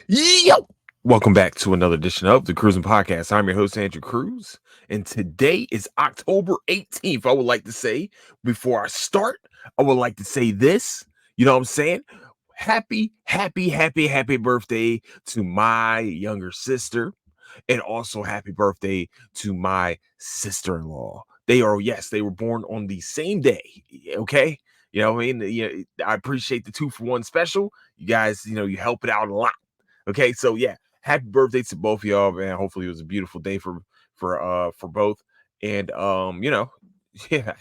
Yo! Welcome back to another edition of the Cruising Podcast. I'm your host, Andrew Cruz, and today is October 18th. I would like to say, before I start, I would like to say this. You know what I'm saying? Happy birthday to my younger sister, and also happy birthday to my sister-in-law. They were born on the same day. Okay. You know what I mean? I appreciate the 2-for-1 special. You guys, you help it out a lot. Okay, so yeah, happy birthday to both of y'all, man. Hopefully it was a beautiful day for both. And yeah.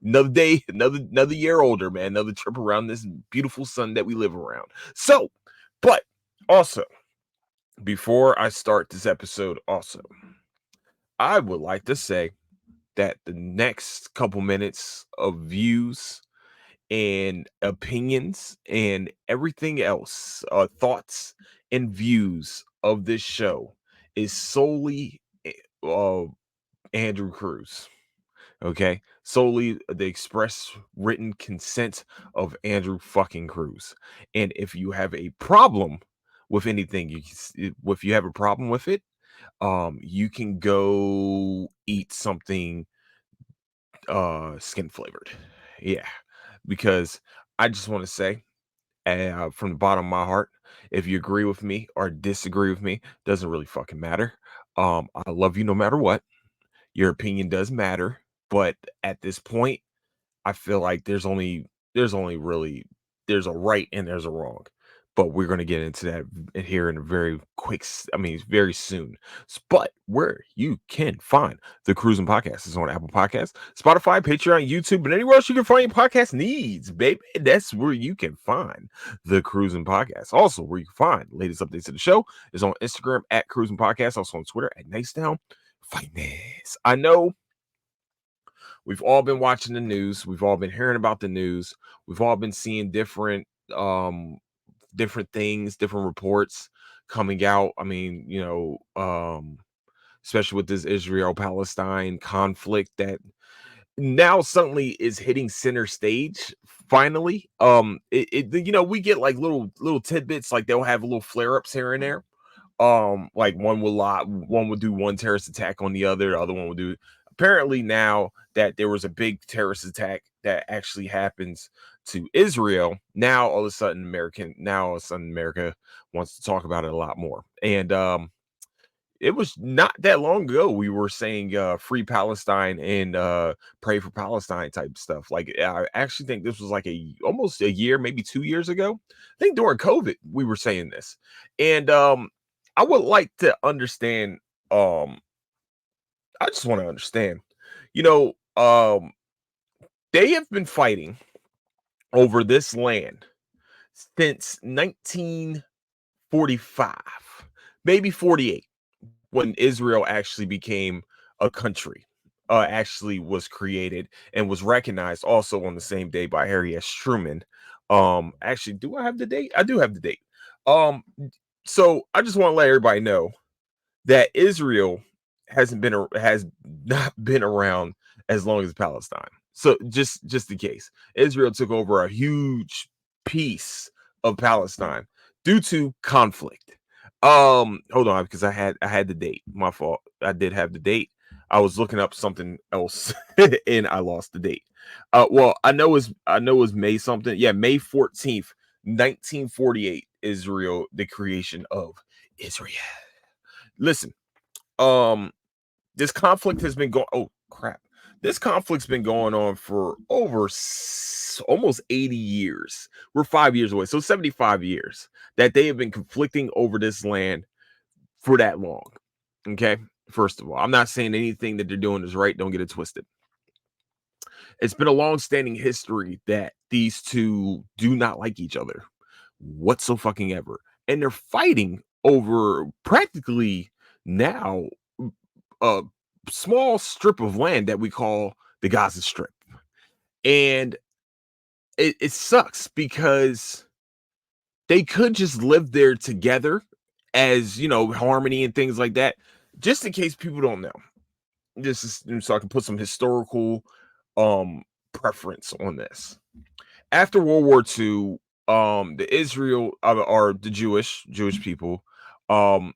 Another day, another year older, man. Another trip around this beautiful sun that we live around. So, but also, before I start this episode, I would like to say that the next couple minutes of views and opinions and everything else, thoughts and views of this show is solely uh, Andrew Cruz. Okay, solely the express written consent of Andrew fucking Cruz. And if you have a problem with anything, if you have a problem with it, you can go eat something skin flavored. Yeah, because I just want to say, from the bottom of my heart, if you agree with me or disagree with me, doesn't really fucking matter. I love you no matter what. Your opinion does matter, but at this point, I feel like there's only really there's a right and there's a wrong. But we're going to get into that here in a very very soon. But where you can find the Cruising Podcast is on Apple Podcasts, Spotify, Patreon, YouTube, and anywhere else you can find your podcast needs, baby. That's where you can find the Cruising Podcast. Also, where you can find latest updates to the show is on Instagram at Cruising Podcast, also on Twitter at Nice Down Finance. I know we've all been watching the news. We've all been hearing about the news. We've all been seeing different things, different reports coming out. Especially with this Israel-Palestine conflict that now suddenly is hitting center stage finally. We get like little tidbits, like they'll have little flare-ups here and there. Like one would do one terrorist attack on the other one would do. Apparently now that there was a big terrorist attack that actually happens to Israel, now all of a sudden America wants to talk about it a lot more. And it was not that long ago we were saying free Palestine and pray for Palestine type stuff. Like I actually think this was like almost a year, maybe 2 years ago. I think during COVID we were saying this. And I would like to understand. Um, I just want to understand. You know, um, they have been fighting over this land since 1945, maybe 48, when Israel actually became a country. Actually was created and was recognized also on the same day by Harry S. Truman. Actually, do I have the date? I do have the date. Um, so I just want to let everybody know that Israel has not been around as long as Palestine. So just in case, Israel took over a huge piece of Palestine due to conflict. Hold on, because I had the date. My fault. I did have the date. I was looking up something else and I lost the date. Well, I know it's May something. Yeah, May 14th, 1948. Israel, the creation of Israel. Listen, um, this conflict has been going. Oh crap! This conflict's been going on for over almost 80 years. We're 5 years away, so 75 years that they have been conflicting over this land for that long. Okay, first of all, I'm not saying anything that they're doing is right. Don't get it twisted. It's been a long-standing history that these two do not like each other whatsoever, and they're fighting over practically now a small strip of land that we call the Gaza Strip. And it sucks because they could just live there together as, harmony and things like that. Just in case people don't know, this is so I can put some historical um preference on this. After World War II, the Israel or the Jewish people, um,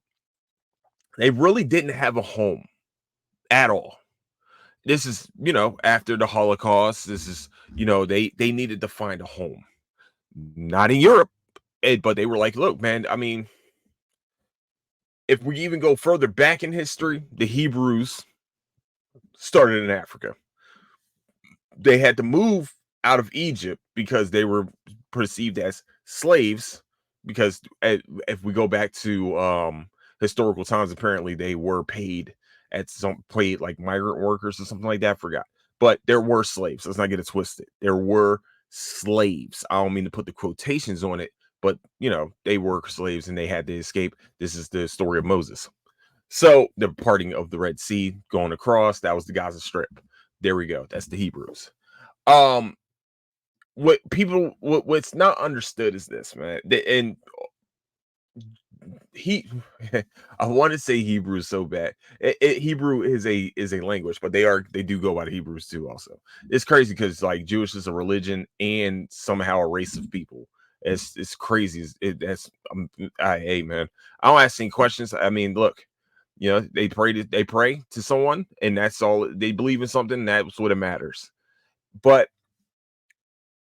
they really didn't have a home at all. This is, after the Holocaust. This is, they needed to find a home. Not in Europe, but they were like, look, man, I mean, if we even go further back in history, the Hebrews started in Africa. They had to move out of Egypt because they were perceived as slaves. Because if we go back to historical times, apparently they were paid like migrant workers or something like that. I forgot, but there were slaves. Let's not get it twisted. There were slaves. I don't mean to put the quotations on it, but they were slaves and they had to escape. This is the story of Moses. So the parting of the Red Sea, going across, that was the Gaza Strip. There we go. That's the Hebrews. Um, what's not understood is this, man. And he, I want to say Hebrew so bad. Hebrew is a language, but they do go by the Hebrews too. Also, it's crazy because like Jewish is a religion and somehow a race of people. It's crazy. Hey man, I don't ask any questions. I mean, look, they pray to someone, and that's all. They believe in something, and that's what it matters. But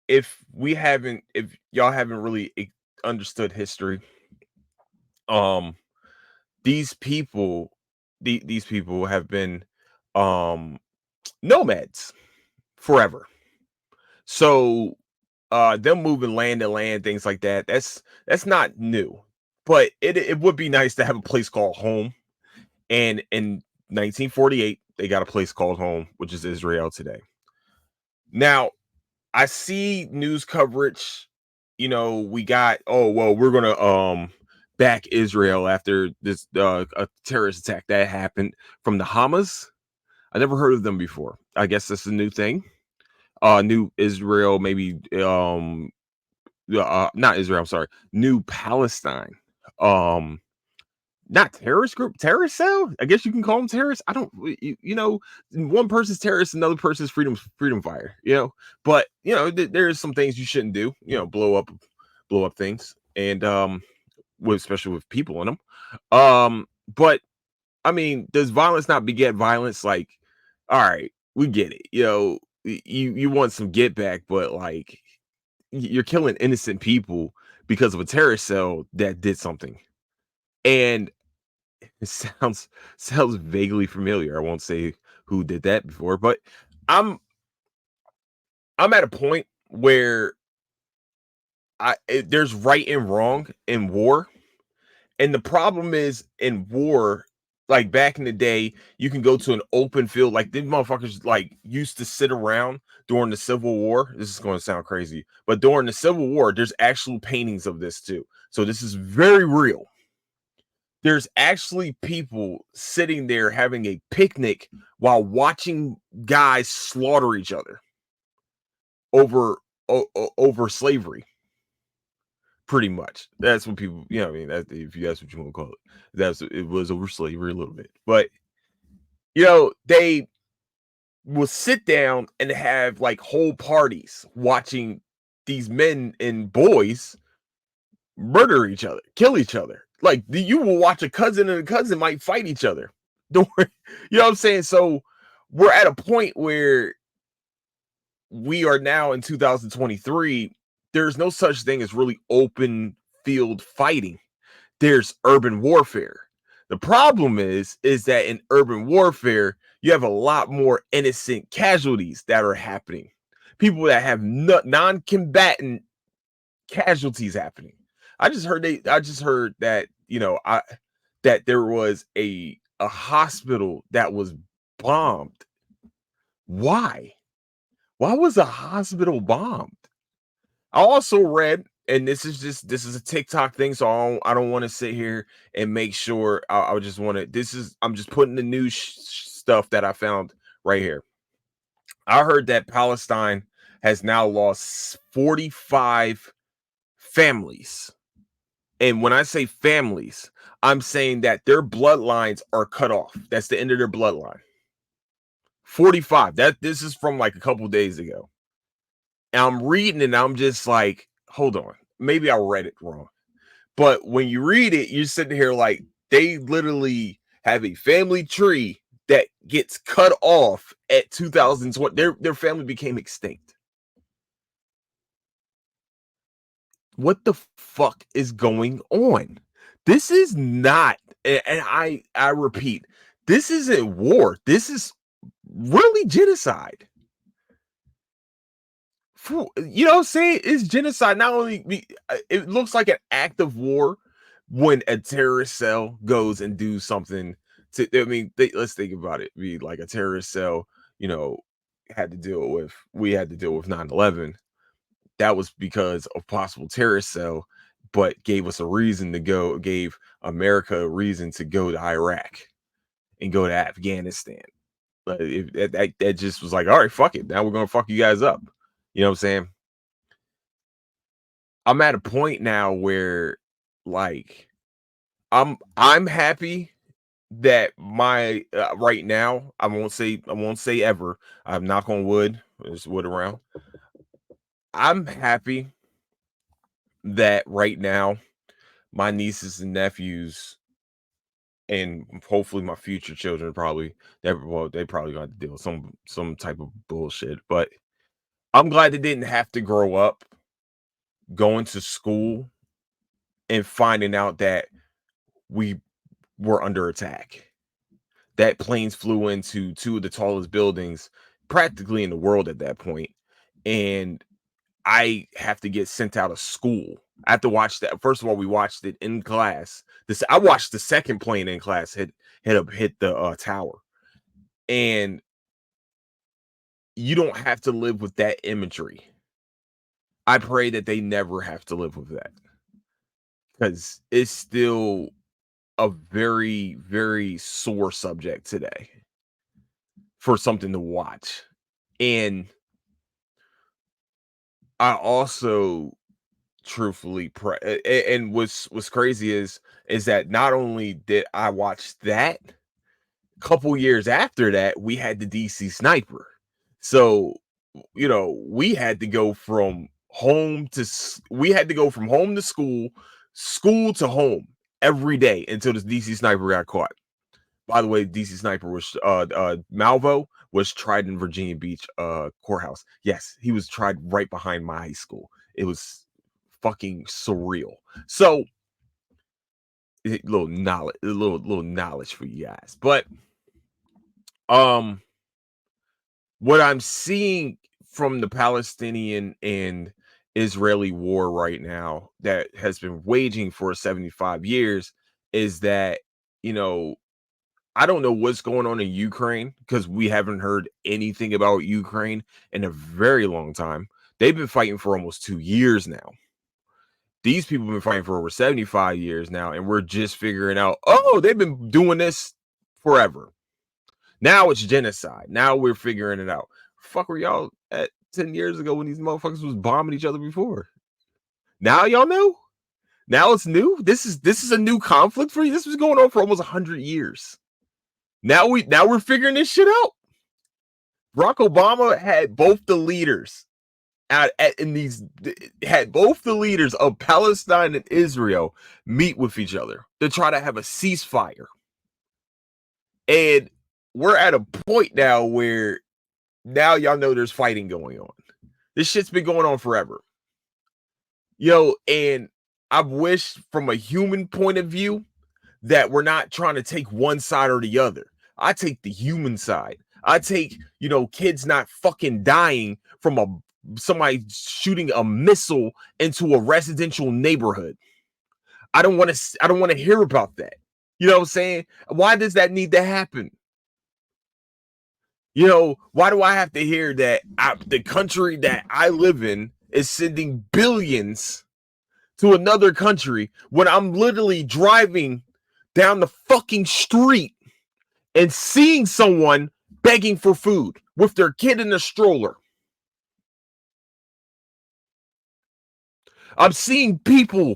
if y'all haven't really understood history, um these people these people have been um nomads forever. So them moving land to land, things like that, that's not new. But it would be nice to have a place called home. And in 1948 they got a place called home, which is Israel today. Now I see news coverage, we got, oh well, we're gonna back Israel after this a terrorist attack that happened from the Hamas. I never heard of them before. I guess that's a new thing. New Israel, maybe not Israel, I'm sorry, New Palestine. Not terrorist group, terrorist cell. I guess you can call them terrorists. I don't, one person's terrorist, another person's freedom fire. But there's some things you shouldn't do. Blow up things, and especially with people in them. But I mean, does violence not beget violence? Like, all right, we get it. You want some get back, but like, you're killing innocent people because of a terrorist cell that did something. And it sounds vaguely familiar. I won't say who did that before, but I'm I'm at a point where there's right and wrong in war. And the problem is, in war, like back in the day, you can go to an open field. Like these motherfuckers like used to sit around during the Civil War. This is going to sound crazy, but during the Civil War, there's actual paintings of this too. So this is very real. There's actually people sitting there having a picnic while watching guys slaughter each other over over slavery. Pretty much, that's what people, I mean, that's what you want to call it. It was over slavery a little bit, but they will sit down and have like whole parties watching these men and boys murder each other, kill each other. Like you will watch a cousin and a cousin might fight each other. Don't worry. You know what I'm saying? So we're at a point where we are now in 2023. There's no such thing as really open field fighting. There's urban warfare. The problem is that in urban warfare, you have a lot more innocent casualties that are happening. People that have non-combatant casualties happening. I just heard that, that there was a hospital that was bombed. Why? Why was a hospital bombed? I also read, and this is a TikTok thing, so I don't want to sit here and make sure. I just want to. I'm just putting the new stuff that I found right here. I heard that Palestine has now lost 45 families, and when I say families, I'm saying that their bloodlines are cut off. That's the end of their bloodline. 45. This is from like a couple days ago. And I'm reading and I'm just like, hold on. maybe I read it wrong. But when you read it, you're sitting here like they literally have a family tree that gets cut off at 2020. Their family became extinct. What the fuck is going on? This is not, and I repeat, this isn't war. This is really genocide. You know what I'm saying? It's genocide. Not only it looks like an act of war when a terrorist cell goes and do something to. I mean, let's think about it. Be like a terrorist cell. You know, we had to deal with 9/11. That was because of possible terrorist cell, but gave us a reason to go. Gave America a reason to go to Iraq and go to Afghanistan. But that just was like, all right, fuck it. Now we're gonna fuck you guys up. You know what I'm saying? I'm at a point now where like I'm happy that my right now I won't say ever. I'm knock on wood. There's wood around. I'm happy that right now my nieces and nephews and hopefully my future children probably they probably got to deal with some type of bullshit. But I'm glad they didn't have to grow up going to school and finding out that we were under attack. That planes flew into two of the tallest buildings practically in the world at that point, and I have to get sent out of school. I have to watch that. First of all, we watched it in class. I watched the second plane in class hit the tower, and you don't have to live with that imagery. I pray that they never have to live with that because it's still a very, very sore subject today for something to watch. And I also truthfully pray and what's crazy is that not only did I watch that, couple years after that, we had the DC sniper. So, you know, we had to go from we had to go from home to school, school to home every day until this DC sniper got caught. By the way, DC Sniper was Malvo was tried in Virginia Beach courthouse. Yes, he was tried right behind my high school. It was fucking surreal. So little knowledge for you guys. But um what I'm seeing from the Palestinian and Israeli war right now that has been waging for 75 years is that, you know, I don't know what's going on in Ukraine because we haven't heard anything about Ukraine in a very long time. They've been fighting for almost 2 years now. These people have been fighting for over 75 years now, and we're just figuring out, oh, they've been doing this forever. Now it's genocide. Now we're figuring it out. Fuck were y'all at 10 years ago when these motherfuckers was bombing each other before? Now y'all know? Now it's new? This is a new conflict for you? This was going on for almost 100 years. Now we're figuring this shit out. Barack Obama had both the leaders had both the leaders of Palestine and Israel meet with each other to try to have a ceasefire. And we're at a point now where now y'all know there's fighting going on. This shit's been going on forever. And I wish from a human point of view that we're not trying to take one side or the other. I take the human side. I take, kids not fucking dying from somebody shooting a missile into a residential neighborhood. I don't want to hear about that. You know what I'm saying? Why does that need to happen? Why do I have to hear that the country that I live in is sending billions to another country when I'm literally driving down the fucking street and seeing someone begging for food with their kid in a stroller? I'm seeing people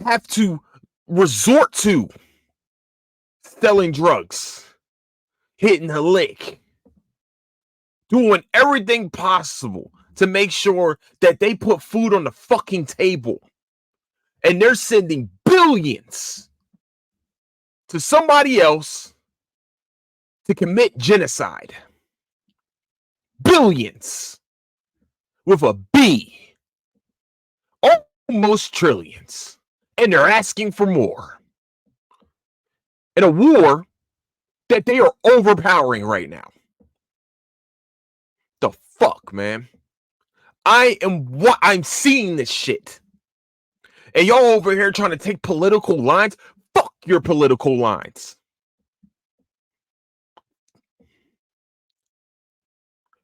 have to resort to selling drugs, hitting a lick, doing everything possible to make sure that they put food on the fucking table. And they're sending billions to somebody else to commit genocide. Billions with a B. Almost trillions. And they're asking for more. In a war that they are overpowering right now. The fuck, man? I'm seeing this shit. And y'all over here trying to take political lines? Fuck your political lines.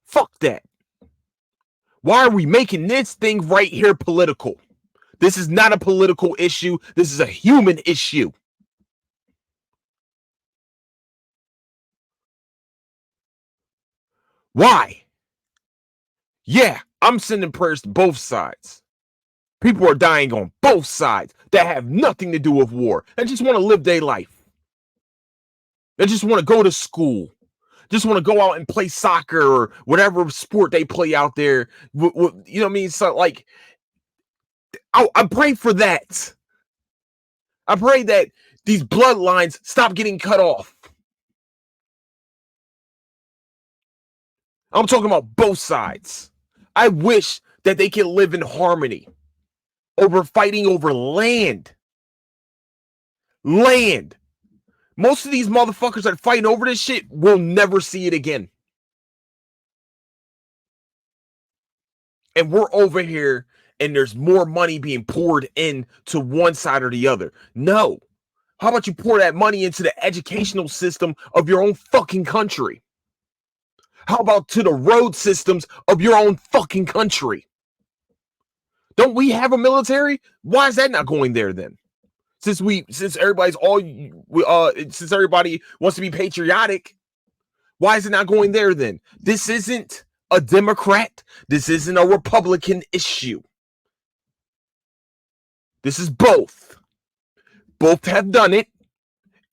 Fuck that. Why are we making this thing right here political? This is not a political issue. This is a human issue. Why? Yeah, I'm sending prayers to both sides. People are dying on both sides that have nothing to do with war. They just want to live their life. They just want to go to school. Just want to go out and play soccer or whatever sport they play out there. You know what I mean? So, like, I pray for that. I pray that these bloodlines stop getting cut off. I'm talking about both sides. I wish that they could live in harmony over fighting over land. Land. Most of these motherfuckers that are fighting over this shit will never see it again. And we're over here and there's more money being poured in to one side or the other. No. How about you pour that money into the educational system of your own fucking country? How about to the road systems of your own fucking country? Don't we have a military? Why is that not going there then? Since everybody wants to be patriotic, why is it not going there then? This isn't a Democrat. This isn't a Republican issue. This is both. Both have done it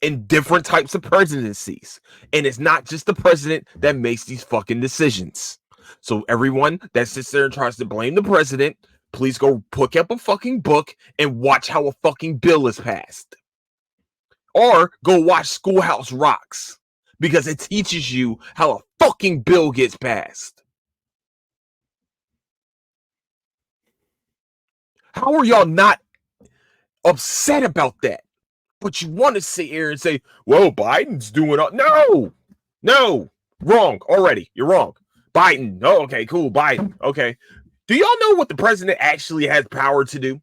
in different types of presidencies. And it's not just the president that makes these fucking decisions. So everyone that sits there and tries to blame the president, please go pick up a fucking book and watch how a fucking bill is passed. Or go watch Schoolhouse Rocks, because it teaches you how a fucking bill gets passed. How are y'all not upset about that? But you want to sit here and say, well, Biden's doing all. No, wrong already. You're wrong. Biden. Oh, okay, cool. Biden. Okay. Do y'all know what the president actually has power to do?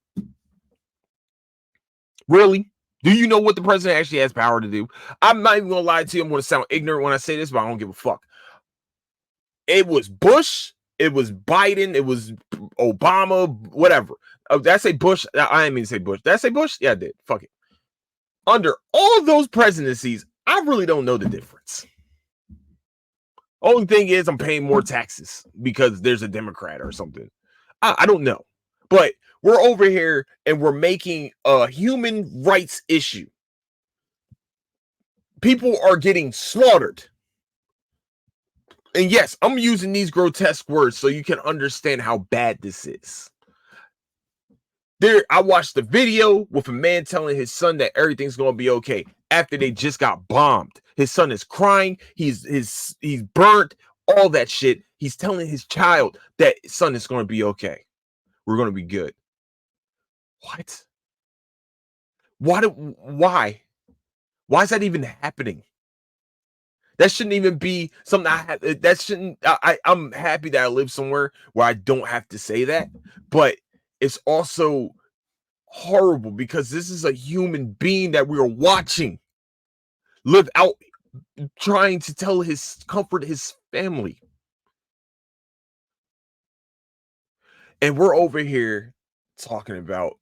Really? Do you know what the president actually has power to do? I'm not even going to lie to you. I'm going to sound ignorant when I say this, but I don't give a fuck. It was Bush. It was Biden. It was Obama. Whatever. Did I say Bush? I didn't mean to say Bush. Did I say Bush? Yeah, I did. Fuck it. Under all those presidencies, I really don't know the difference. Only thing is I'm paying more taxes because there's a Democrat or something. I don't know. But we're over here and we're making a human rights issue. People are getting slaughtered. And yes, I'm using these grotesque words so you can understand how bad this is. I watched the video with a man telling his son that everything's going to be okay after they just got bombed. His son is crying. He's burnt, all that shit. He's telling his child that son is going to be okay. We're going to be good. What? Why? Why is that even happening? That shouldn't even be something I'm happy that I live somewhere where I don't have to say that, but it's also horrible because this is a human being that we are watching live out, trying to comfort his family. And we're over here talking about,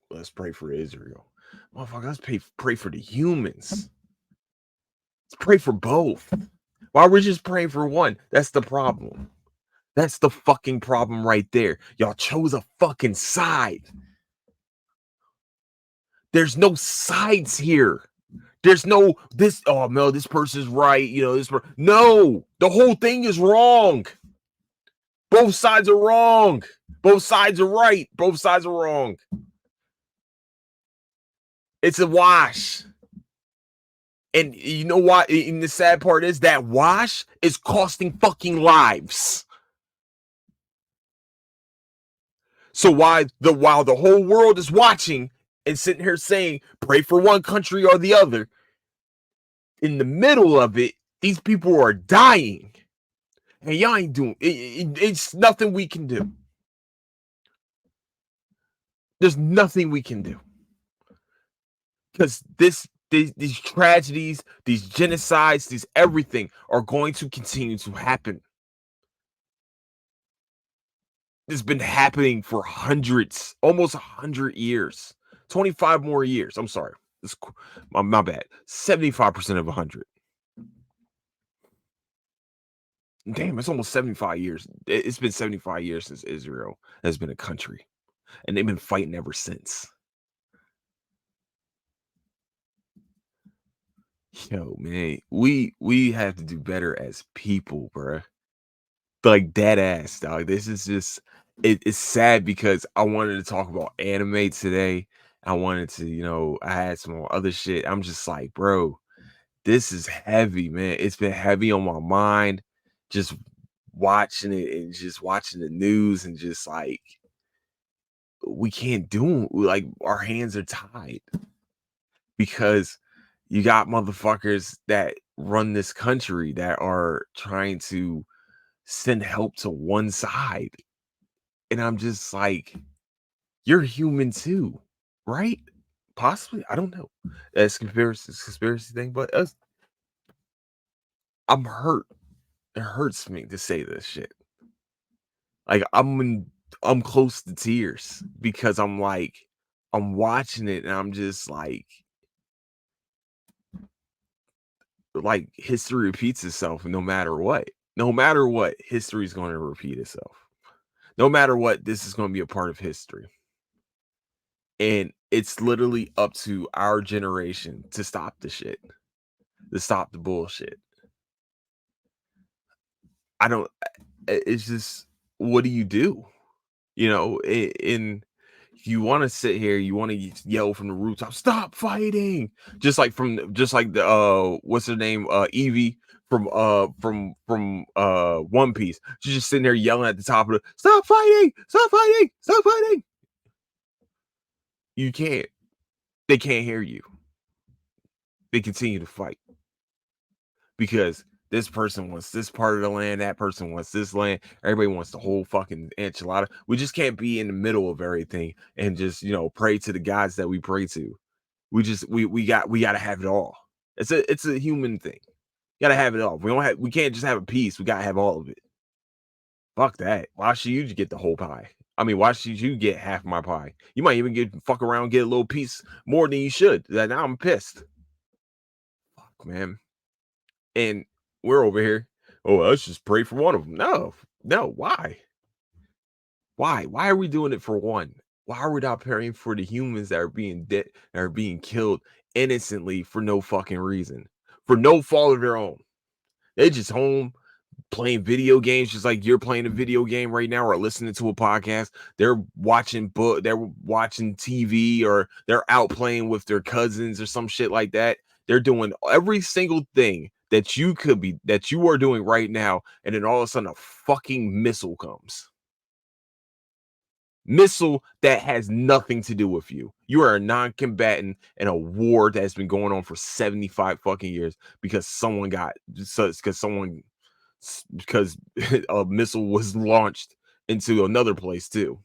let's pray for Israel. Motherfucker, let's pray for the humans. Let's pray for both. Why are we just praying for one? That's the problem. That's the fucking problem right there. Y'all chose a fucking side. There's no sides here. There's no this. Oh no, this person's right. You know this. No, the whole thing is wrong. Both sides are wrong. Both sides are right. Both sides are wrong. It's a wash. And you know what? And the sad part is that wash is costing fucking lives. So while the whole world is watching and sitting here saying pray for one country or the other, in the middle of it, these people are dying, and y'all ain't doing it. It's nothing we can do. There's nothing we can do because these tragedies, these genocides, these everything are going to continue to happen. It's been happening for hundreds, almost 100 years, 25 more years. I'm sorry, it's, my bad. 75% of 100. Damn, it's almost 75 years. It's been 75 years since Israel has been a country, and they've been fighting ever since. Yo, man, we have to do better as people, bruh. Like dead ass, dog. This is just it's sad because I wanted to talk about anime today. I wanted to, I had some more other shit. I'm just like, bro, this is heavy, man. It's been heavy on my mind. Just watching it and just watching the news and just like we can't do like our hands are tied because you got motherfuckers that run this country that are trying to send help to one side. And I'm just like, you're human too, right? Possibly. I don't know. That's conspiracy thing, but I'm hurt. It hurts me to say this shit. Like I'm close to tears because I'm like, I'm watching it and I'm just like history repeats itself no matter what. No matter what, history is going to repeat itself. No matter what, this is going to be a part of history. And it's literally up to our generation to stop the shit, to stop the bullshit. I don't, it's just, what do you do? In you want to sit here, you want to yell from the rooftop, stop fighting. Just like the, what's her name? Evie from One Piece. She's just sitting there yelling at the top of the, stop fighting, stop fighting, stop fighting. You can't, they can't hear you. They continue to fight because this person wants this part of the land, that person wants this land, everybody wants the whole fucking enchilada. We just can't be in the middle of everything and just pray to the gods that we pray to. We gotta have it all. It's a human thing. You gotta have it all. We can't just have a piece. We gotta have all of it. Fuck that. Why should you get the whole pie? I mean, why should you get half my pie? You might even fuck around, get a little piece more than you should. Now I'm pissed. Fuck, man. And we're over here. Oh, let's just pray for one of them. No, no. Why? Why? Why are we doing it for one? Why are we not praying for the humans that are being dead, that are being killed innocently for no fucking reason, for no fault of their own? They just home playing video games, just like you're playing a video game right now, or listening to a podcast. They're they're watching TV, or they're out playing with their cousins or some shit like that. They're doing every single thing that you are doing right now, and then all of a sudden a fucking missile comes. Missile that has nothing to do with you. You are a non-combatant in a war that's been going on for 75 fucking years because because a missile was launched into another place too.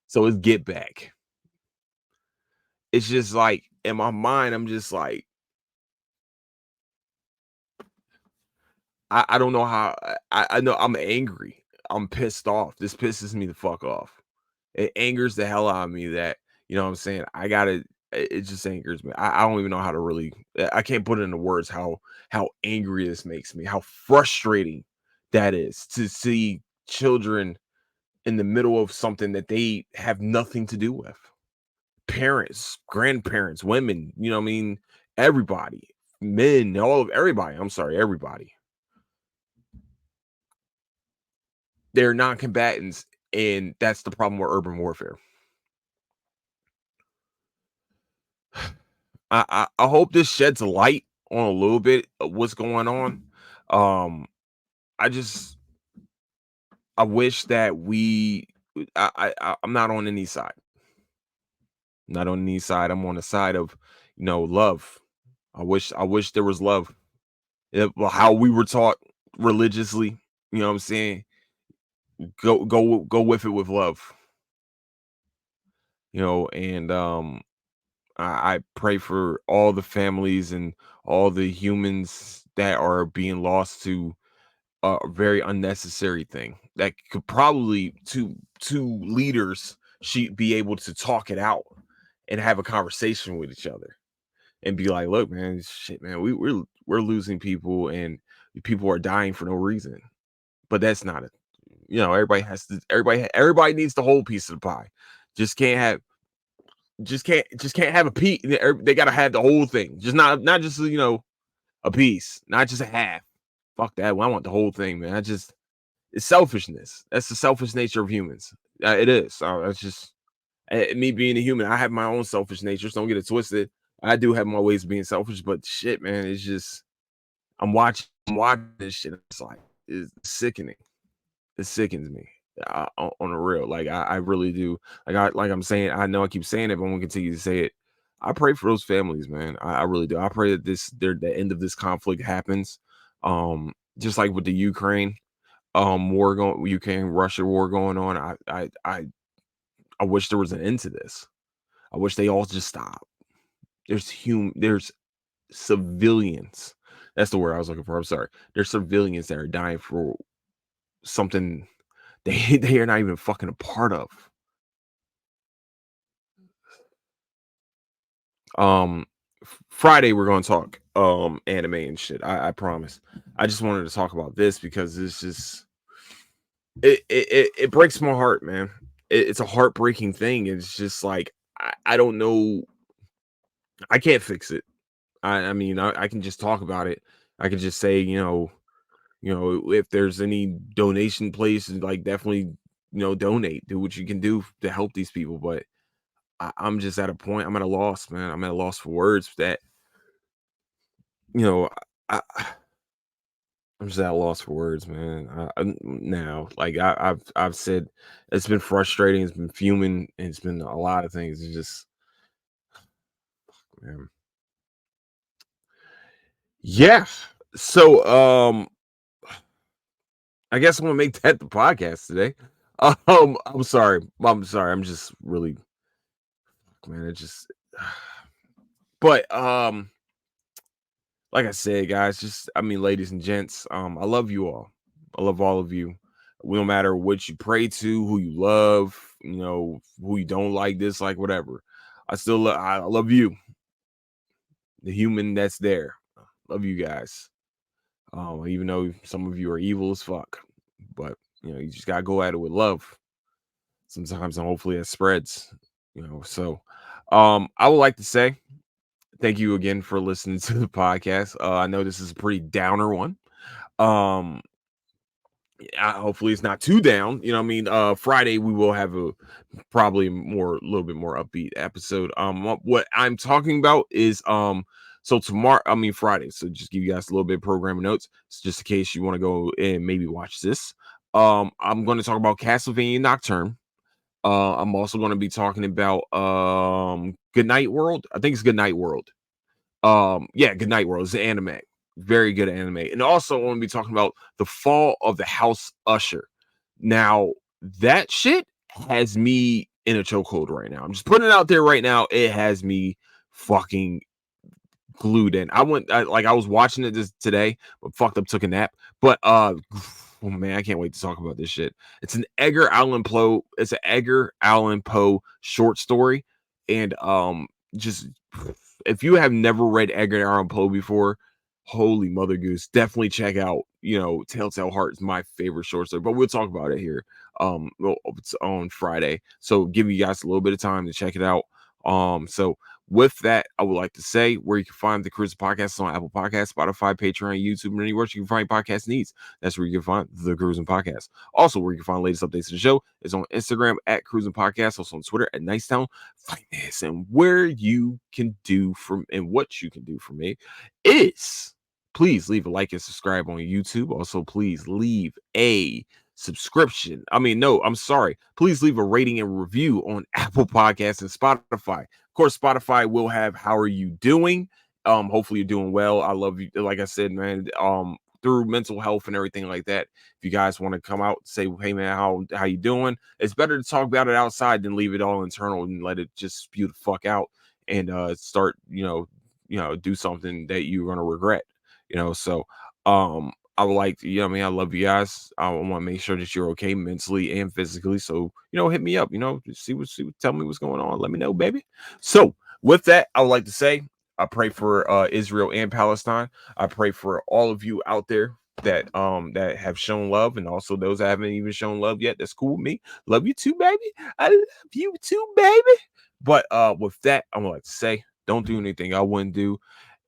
So it's get back. It's just like in my mind, I'm just like, I don't know how. I know I'm angry. I'm pissed off. This pisses me the fuck off. It angers the hell out of me that, what I'm saying, it just angers me. I don't even know how to really, I can't put it into words how angry this makes me, how frustrating that is to see children in the middle of something that they have nothing to do with. Parents, grandparents, women, what I mean, everybody, men, everybody. I'm sorry, everybody. They're non-combatants, and that's the problem with urban warfare. I hope this sheds a light on a little bit of what's going on. Um, I just I wish that I'm not on any side. Not on any side. I'm on the side of, love. I wish there was love. Well, how we were taught religiously, you know what I'm saying? Go with it with love, and I pray for all the families and all the humans that are being lost to a very unnecessary thing that could probably two leaders should be able to talk it out and have a conversation with each other and be like, look, man, shit, man, we're losing people and people are dying for no reason. But that's not it. Everybody needs the whole piece of the pie. Just can't have just can't have a piece. They gotta have the whole thing. Just not just a piece, not just a half. Fuck that. Well, I want the whole thing, man. It's selfishness. That's the selfish nature of humans. It is. That's just me being a human. I have my own selfish nature. So don't get it twisted. I do have my ways of being selfish, but shit, man, it's just I'm watching this shit. It's like it's sickening. It sickens me on the real. Like I really do. I'm saying. I know I keep saying it, but I'm gonna continue to say it. I pray for those families, man. I really do. I pray that the end of this conflict happens. Just like with the Ukraine war going, Ukraine Russia war going on. I wish there was an end to this. I wish they all just stop. There's civilians. That's the word I was looking for. I'm sorry. There's civilians that are dying for something they are not even fucking a part of. Friday we're gonna talk anime and shit. I promise. I just wanted to talk about this because it's just it breaks my heart, man. It's a heartbreaking thing. It's just like I don't know. I can't fix it. I mean I can just talk about it. I can just say, if there's any donation place, like definitely, donate, do what you can do to help these people. But I'm just at a point, I'm at a loss, man. I'm at a loss for words that, you know, I'm just at a loss for words, man. Now, like I've said, it's been frustrating, it's been fuming, and it's been a lot of things. It's just, man. Yeah. So, I guess I'm gonna make that the podcast today. I'm sorry. I'm sorry. I'm just really, man. It just, but like I said, guys, I mean, ladies and gents, I love you all. I love all of you. We don't matter what you pray to, who you love, who you don't like, dislike, whatever. I love you, the human that's there. Love you guys. Even though some of you are evil as fuck, but you just gotta go at it with love sometimes, and hopefully it spreads. So, I would like to say thank you again for listening to the podcast. I know this is a pretty downer one. Um, hopefully it's not too down. You know what I mean? Friday we will have a probably a little bit more upbeat episode. What I'm talking about is so tomorrow, I mean Friday. So just give you guys a little bit of programming notes, so just in case you want to go and maybe watch this. I'm going to talk about Castlevania Nocturne. I'm also going to be talking about Good Night World. I think it's Good Night World. Yeah, Good Night World is an anime. Very good anime. And also I want to be talking about The Fall of the House Usher. Now, that shit has me in a chokehold right now. I'm just putting it out there right now. It has me fucking glued in. I was watching it today, but fucked up, took a nap. But oh man, I can't wait to talk about this shit. It's an Edgar Allan Poe. It's an Edgar Allan Poe short story, and just if you have never read Edgar Allan Poe before, holy mother goose, definitely check out. Telltale Heart is my favorite short story, but we'll talk about it here. It's on Friday, so give you guys a little bit of time to check it out. So with that, I would like to say where you can find the Cruising Podcast on Apple Podcasts, Spotify, Patreon, YouTube, and anywhere you can find podcast needs. That's where you can find the Cruising Podcast. Also, where you can find latest updates to the show is on Instagram at Cruising Podcast, also on Twitter at Nicetown Finance. And where you can do from and what you can do for me is please leave a like and subscribe on YouTube. Also, please leave a subscription. No, I'm sorry. Please leave a rating and review on Apple Podcasts and Spotify. Of course, Spotify will have how are you doing? Hopefully you're doing well. I love you. Like I said, man, through mental health and everything like that. If you guys want to come out and say, hey man, how you doing? It's better to talk about it outside than leave it all internal and let it just spew the fuck out and start, do something that you're gonna regret. So I would like to, I love you guys. I want to make sure that you're okay mentally and physically. So, hit me up, tell me what's going on. Let me know, baby. So with that, I would like to say, I pray for Israel and Palestine. I pray for all of you out there that have shown love, and also those that haven't even shown love yet. That's cool with me. Love you too, baby. I love you too, baby. But with that, I would like to say, don't do anything I wouldn't do.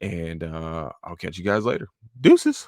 And I'll catch you guys later. Deuces.